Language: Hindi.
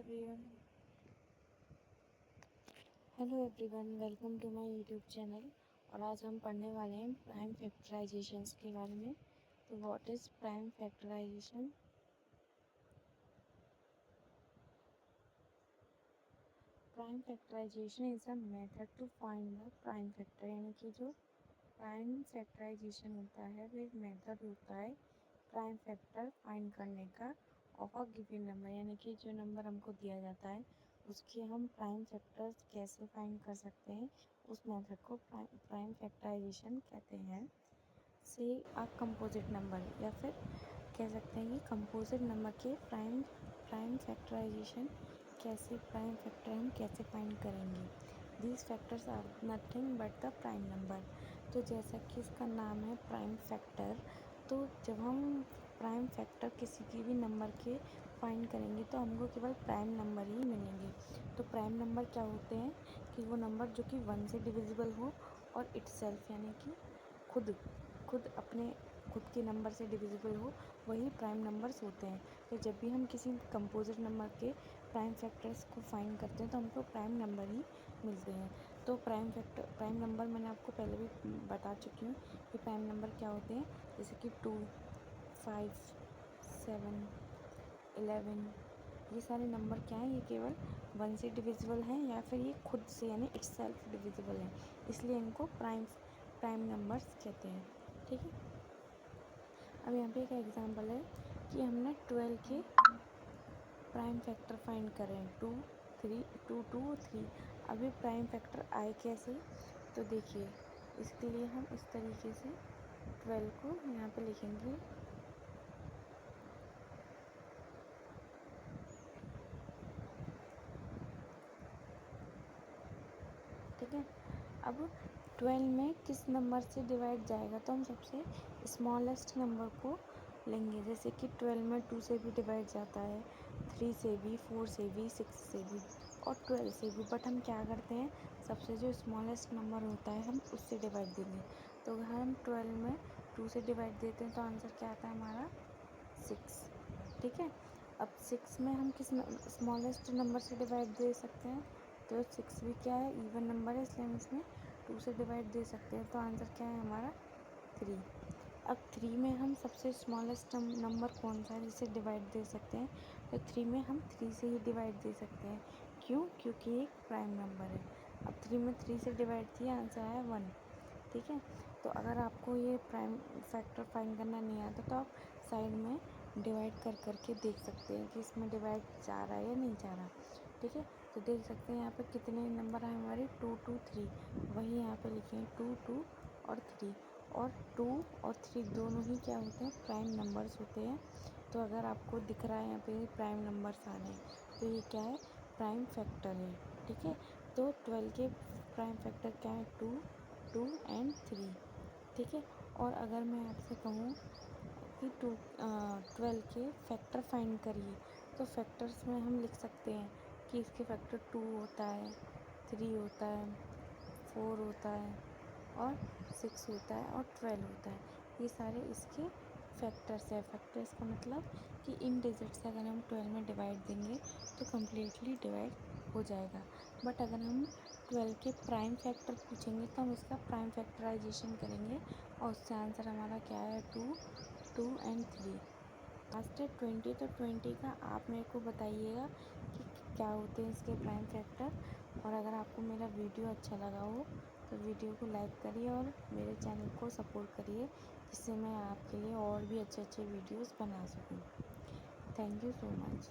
everyone. Hello everyone, welcome to my YouTube channel. और आज हम पढ़ने वाले हैं प्राइम फैक्टराइजेशंस के बारे में। तो what is prime factorisation? Prime factorisation is a method to find the prime factor. यानी कि जो प्राइम फैक्टराइजेशन होता है वो एक मेथड होता है प्राइम फैक्टर फाइंड करने का ऑफ अ गिवन नंबर। यानी कि जो नंबर हमको दिया जाता है उसके हम प्राइम फैक्टर्स कैसे फाइंड कर सकते हैं, उस मेथड को प्राइम फैक्टराइजेशन कहते हैं। से अ कंपोजिट नंबर, या फिर कह सकते हैं कि कंपोजिट नंबर के प्राइम फैक्टराइजेशन प्राइम फैक्टर हम कैसे फाइंड करेंगे। These factors are nothing but the prime number. तो जैसा कि इसका नाम है प्राइम फैक्टर, तो जब हम प्राइम फैक्टर किसी की भी नंबर के फाइंड करेंगे तो हमको केवल प्राइम नंबर ही मिलेंगे। तो प्राइम नंबर क्या होते हैं कि वो नंबर जो कि 1 से डिविजिबल हो और इटसेल्फ यानी कि खुद के नंबर से डिविजिबल हो, वही प्राइम नंबर्स होते हैं। तो जब भी हम किसी कंपोजिट नंबर के प्राइम फैक्टर्स को फाइंड करते हैं तो हमको प्राइम नंबर ही मिलते हैं। तो प्राइम नंबर मैंने आपको पहले भी बता चुकी हूँ कि प्राइम नंबर क्या होते हैं। जैसे कि 2, 5, 7, 11, ये सारे नंबर क्या हैं, ये केवल 1 से डिविजिबल हैं या फिर ये खुद से यानी इटसेल्फ डिविजिबल हैं, इसलिए इनको प्राइम नंबर्स कहते हैं। ठीक है, अब यहाँ पे एक एग्जांपल है कि हमने 12 के प्राइम फैक्टर फाइंड कर रहे हैं, 2, 3। अभी प्राइम फैक्टर आए कैसे, तो देखिए इसके लिए हम इस तरीके से 12 को यहाँ पे लिखेंगे। ठीक है, अब 12 में किस नंबर से डिवाइड जाएगा, तो हम सबसे स्मॉलेस्ट नंबर को लेंगे। जैसे कि 12 में 2 से भी डिवाइड जाता है, 3 से भी, 4 से भी, 6 से भी और 12 से भी। बट हम क्या करते हैं, सबसे जो स्मॉलेस्ट नंबर होता है हम उससे डिवाइड देंगे। तो अगर हम 12 में 2 से डिवाइड देते हैं तो आंसर क्या आता है हमारा 6। ठीक है, अब 6 में हम किस स्मॉलेस्ट नंबर से डिवाइड दे सकते हैं, तो 6 भी क्या है, इवन नंबर है, इसलिए हम इसमें 2 से डिवाइड दे सकते हैं। तो आंसर क्या है हमारा 3। अब 3 में हम सबसे स्मॉलेस्ट नंबर कौन सा है जिसे डिवाइड दे सकते हैं, तो 3 में हम 3 से ही डिवाइड दे सकते हैं। क्यों? क्योंकि एक प्राइम नंबर है। अब 3 में 3 से डिवाइड किया, आंसर आया 1। ठीक है, तो अगर आपको ये प्राइम फैक्टर फाइंड करना नहीं आता तो आप साइड में डिवाइड करके देख सकते हैं कि इसमें डिवाइड जा रहा है या नहीं जा रहा। ठीक है, तो देख सकते हैं यहाँ पे कितने नंबर आए हमारे, 2, 2, 3। वही यहाँ पे लिखे हैं 2, 2 और 3। और 2 और 3 दोनों ही क्या होते हैं, प्राइम नंबर्स होते हैं। तो अगर आपको दिख रहा है यहाँ पे प्राइम नंबर्स आ रहे हैं तो ये क्या है, प्राइम फैक्टर है। ठीक है, तो 12 के प्राइम फैक्टर क्या है, 2, 2 एंड 3। ठीक है, और अगर मैं आपसे कहूँ कि 12 के फैक्टर फाइंड करिए, तो फैक्टर्स में हम लिख सकते हैं कि इसके फैक्टर 2 होता है, 3 होता है, 4 होता है और 6 होता है और 12 होता है। ये सारे इसके फैक्टर्स है। फैक्टर्स का मतलब कि इन डिजिट से अगर हम 12 में डिवाइड देंगे तो कम्प्लीटली डिवाइड हो जाएगा। बट अगर हम 12 के प्राइम फैक्टर पूछेंगे तो हम इसका प्राइम फैक्टराइजेशन करेंगे और उससे आंसर हमारा क्या है, 2, 2 एंड 3। लास्ट है 20, तो 20 का आप मेरे को बताइएगा कि क्या होते हैं इसके प्राइम फैक्टर। और अगर आपको मेरा वीडियो अच्छा लगा हो तो वीडियो को लाइक करिए और मेरे चैनल को सपोर्ट करिए, जिससे मैं आपके लिए और भी अच्छे वीडियोस बना सकूं। Thank you so much.